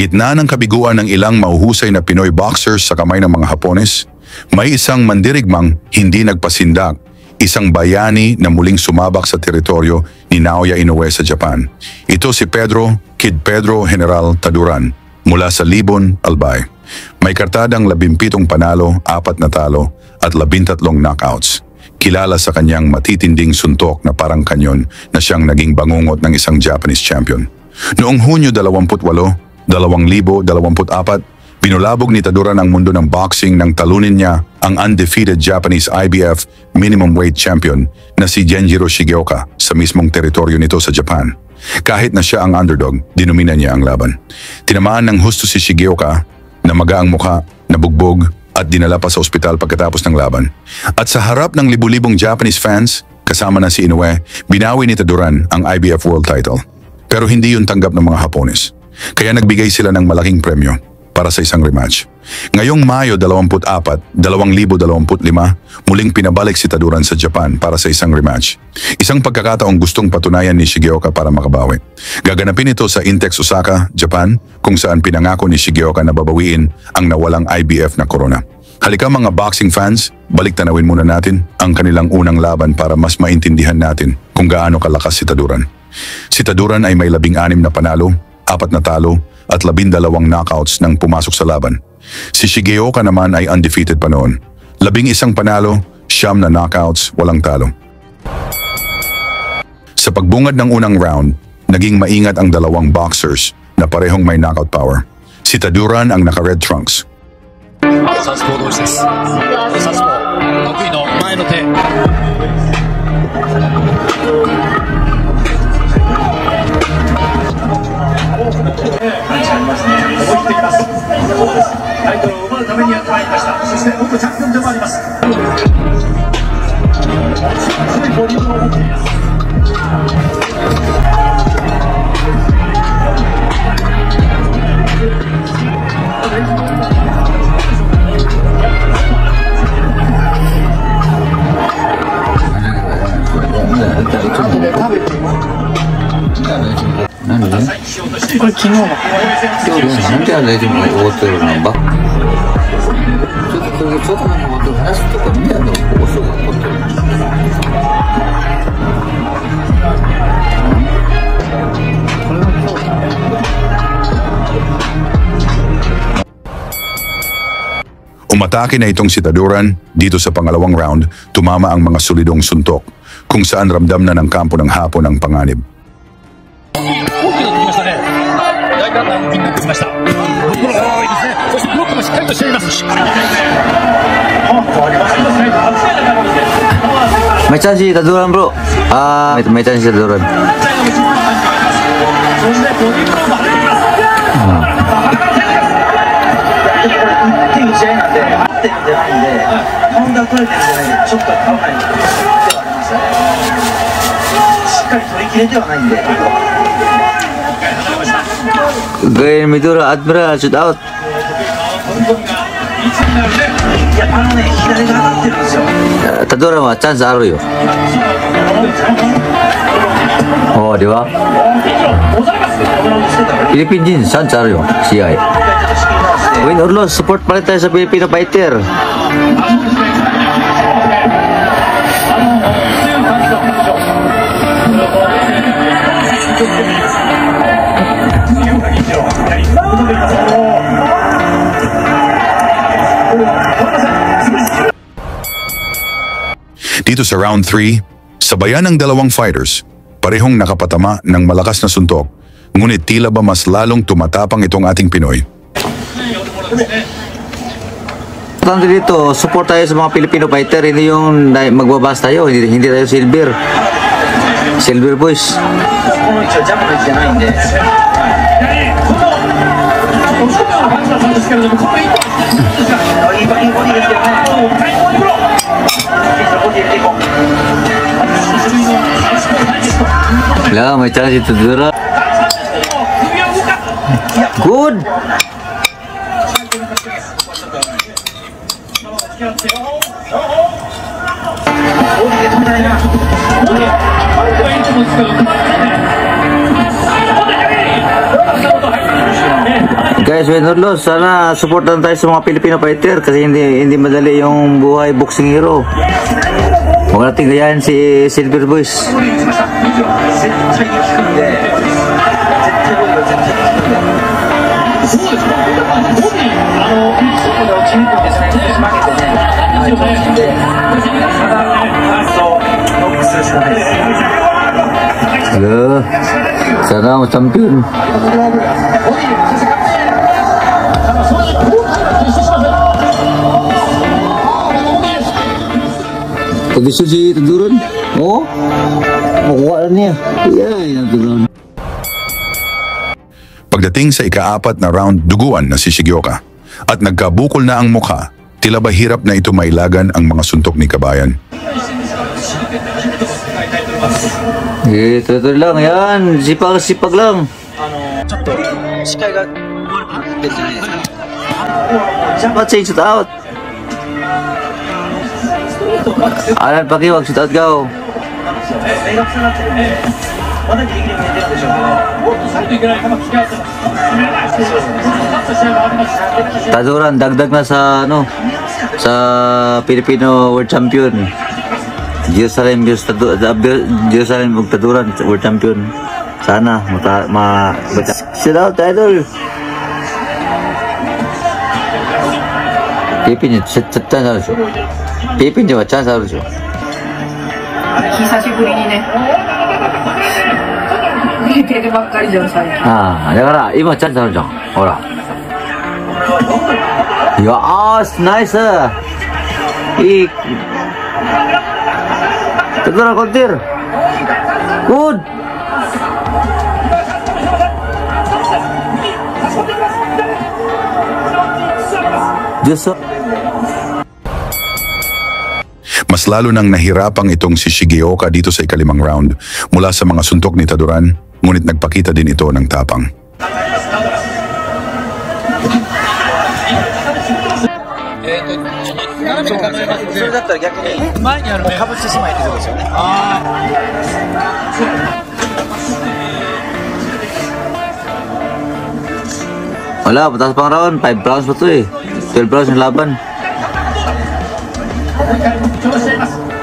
gitna ng kabiguan ng ilang mauhusay na Pinoy boxers sa kamay ng mga Hapones, may isang mandirigmang hindi nagpasindak, isang bayani na muling sumabak sa teritoryo ni Naoya Inoue sa Japan. Ito si Kid Pedro General Taduran mula sa Libon, Albay. May kartadang 17 panalo, 4 na talo at 13 knockouts. Kilala sa kanyang matitinding suntok na parang kanyon na siyang naging bangungot ng isang Japanese champion. Noong Hunyo 28, 2024, binulabog ni Taduran ang mundo ng boxing nang talunin niya ang undefeated Japanese IBF minimum weight champion na si Genjiro Shigeoka sa mismong teritoryo nito sa Japan. Kahit na siya ang underdog, dinumina niya ang laban. Tinamaan ng husto si Shigeoka, namaga ang mukha, nabugbog at dinala pa sa ospital pagkatapos ng laban. At sa harap ng libu-libong Japanese fans, kasama na si Inoue, binawi ni Taduran ang IBF World title. Pero hindi yun tanggap ng mga Hapones. Kaya nagbigay sila ng malaking premyo para sa isang rematch. Ngayong Mayo 24, 2025, muling pinabalik si Taduran sa Japan para sa isang rematch. Isang pagkakataong gustong patunayan ni Shigeoka para makabawi. Gaganapin ito sa Intex Osaka, Japan, kung saan pinangako ni Shigeoka na babawiin ang nawalang IBF na corona. Halika mga boxing fans, balik tanawin muna natin ang kanilang unang laban para mas maintindihan natin kung gaano kalakas si Taduran. Si Taduran ay may 16 na panalo, 4 na talo at 12 knockouts nang pumasok sa laban. Si Shigeoka naman ay undefeated pa noon. 11 panalo, 9 na knockouts, walang talo. Sa pagbungad ng unang round, naging maingat ang dalawang boxers na parehong may knockout power. Si Taduran ang naka-red trunks.これ昨日のなんであれでも大手なんばちょっとなんかまた話とか見たの放送が起こってるこれはそうだね。Umatake na itong si Taduran dito sa pangalawang round, tumama ang mga solidong suntok kung saan ramdam na ng kampo ng Hapon ang panganib. May chance si Taduran bro. May chance si Taduran. Gaya Midura Admiral shoot out. Taduran wa chance aru yo. Oh, di ba? Philippine Jeans chance aru yo. CI. Win or loss, support pa rin tayo sa Filipino fighter. Dito sa round 3, sabayan ng dalawang fighters, parehong nakapatama ng malakas na suntok, ngunit tila ba mas lalong tumatapang itong ating Pinoy. Importante dito, support tayo sa mga Filipino fighter, hindi yung magbabas tayo, hindi tayo silver boys. Wala, may chance ito dura. Good! Guys, win or lose, sana supportan tayo sa mga Filipino fighter kasi hindi madali yung buhay boxing hero. Huwag natin gayahin si Silver Boys. Halo, sana champion. Gusto si Taduran? Oo. Makuha niya. Yan, Taduran. Pagdating sa ika-4 na round, duguan na si Shigioka at nagkabukol na ang mukha. Tila ba hirap na ito mailagan ang mga suntok ni Kabayan. Ito lang, yan. Sipag lang. Change it out. Alan Pakiwag, shoot out go. Taduran, dagdag na sa sa Filipino World Champion. Jerusalem ug Taduran World Champion. Sana shoot out idol. Pipin chat 하죠. Pipin 좀 chance 하죠. 久しぶりにね。出てるばっかりじゃん、最近。ああ、だから今チャンスあるじゃん。ほら。いや、ナイス。いい。Taduran kontir. Good. Just Mas lalo nang nahirapang itong si Shigioka dito sa ika-5 round mula sa mga suntok ni Taduran, ngunit nagpakita din ito ng tapang. Wala, patas pang round. 5 rounds pa to eh. 12 rounds yung laban.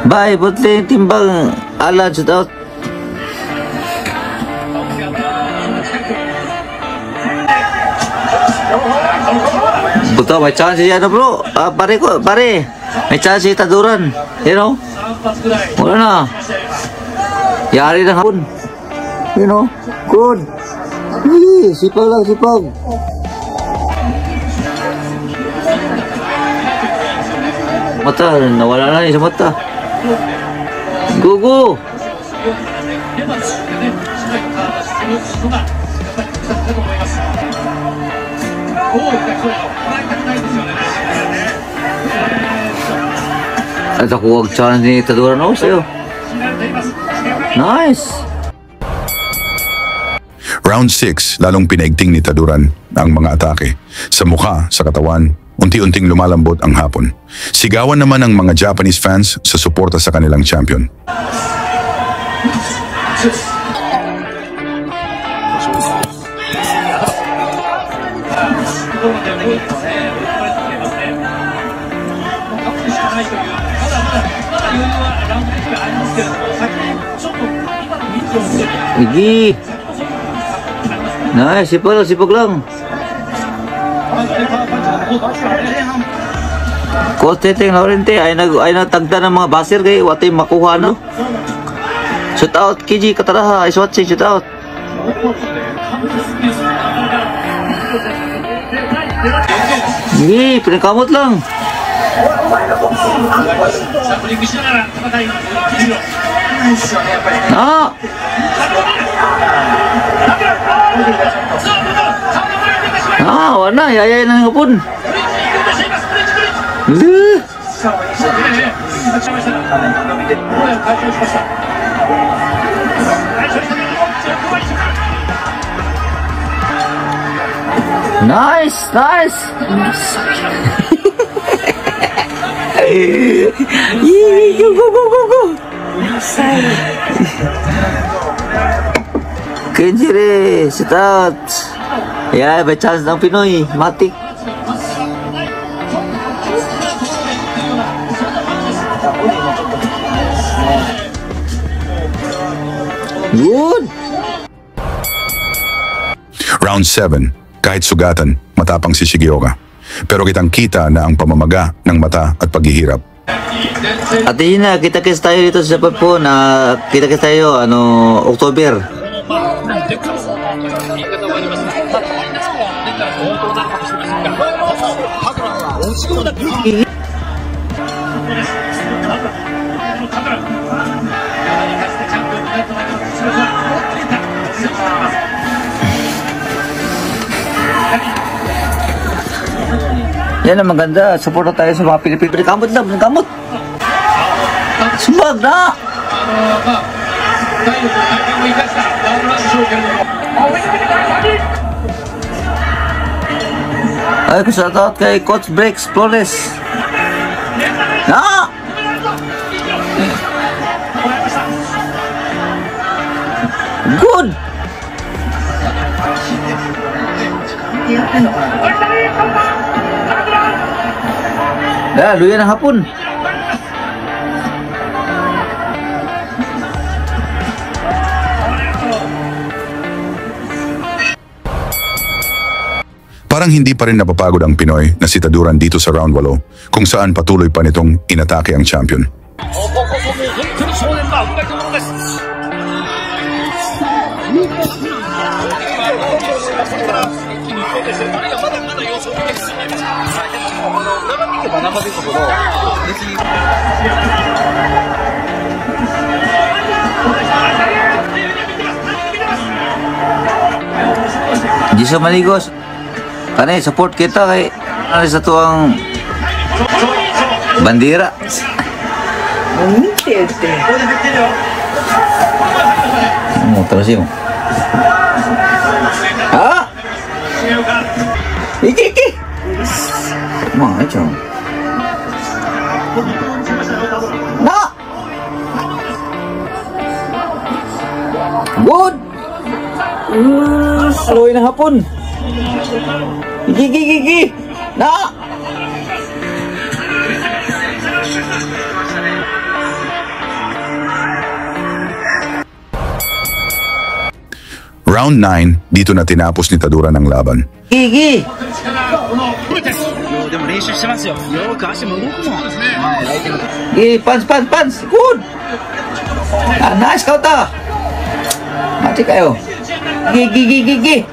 Bye, putli timbang. Alan, shoot out. Buto, may chance yan bro. Pare. May chance si Taduran. You know? Wala na. Yari na hapon. You know? Good. Sipag lang, sipag. Mata, nawala na niya sa mata. Go! At ako huwag chance ni Taduran ako sa'yo. Nice! Round 6, lalong pinaigting ni Taduran ang mga atake. Sa mukha, sa katawan, unti-unting lumalambot ang hapon. Sigawan naman ng mga Japanese fans sa suporta sa kanilang champion. Igi! Nice, sipag lang. Koteteng Laurente ay nagtagda ng mga baser kay watay makuha no. Shoot out Kiji Kataraha is watching shoot out. Hindi, pinakamot lang. Wala, yayay na nga pun. Nice. Go. Kenjire, sit out. Yeah, may chance ng Pinoy. Matik. Good. Round 7, kahit sugatan, matapang si Shigeoka. Pero kitang-kita na ang pamamaga ng mata at paghihirap. At yun na, kita-kits tayo dito sa Japan po na kita-kits tayo, October. Yan ang maganda. Suporta tayo sa mga Pilipino. Kamot lang, kamot. Sumbag na! Ay, shoutout kay Coach Breaks Flores. Na! Good! Luya ng hapon. Parang hindi pa rin napapagod ang Pinoy na sitaduran dito sa round 8 kung saan patuloy pa nitong inatake ang champion. Jisa Maligos, kanay support kita kay sa tuang bandera. Terus yun. Ah! Iki! Macam. Na! Good! Aloy ng hapon. Gigi. Na! Round 9, dito na tinapos ni Taduran ang laban. Gigi! Pans! Good! Nice kau ta! Mati kayo. Gigi!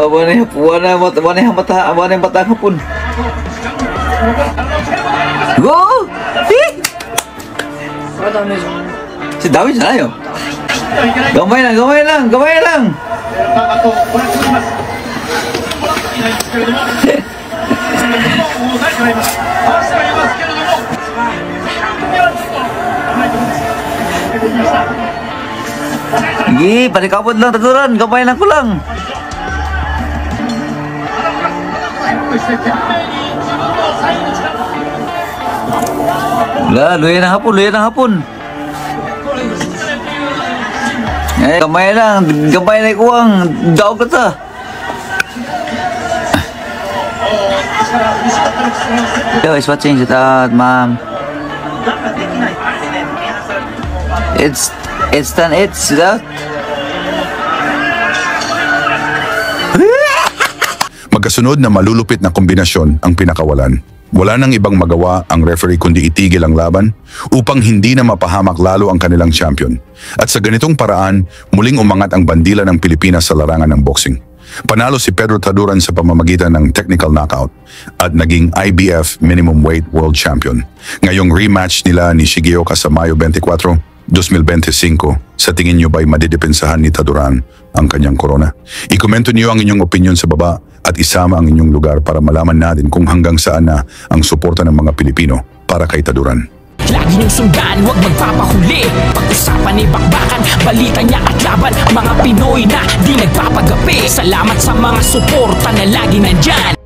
Buwan na mata hapon. Go! Si David sana yun. Gamay lang. Sige, panikabot lang Taduran. Gamay lang ko lang. Luya ng hapon. Gamay lang kuwang. Daw ka ta. Yo, is watching it out, ma'am. It's that. Magkasunod na malulupit na kombinasyon ang pinakawalan. Wala nang ibang magawa ang referee kundi itigil ang laban upang hindi na mapahamak lalo ang kanilang champion. At sa ganitong paraan, muling umangat ang bandila ng Pilipinas sa larangan ng boxing. Panalo si Pedro Taduran sa pamamagitan ng technical knockout at naging IBF Minimum Weight World Champion. Ngayong rematch nila ni Shigeoka sa Mayo 24, 2025, sa tingin nyo ba'y madidepensahan ni Taduran ang kanyang korona? Ikomento niyo ang inyong opinion sa baba at isama ang inyong lugar para malaman natin kung hanggang saan na ang suporta ng mga Pilipino para kay Taduran. Lagi niyong sundan, huwag magpapahuli. Pag-usapan ni bakbakan, balita niya at laban. Mga Pinoy na di nagpapagapi. Salamat sa mga suporta na lagi nandyan.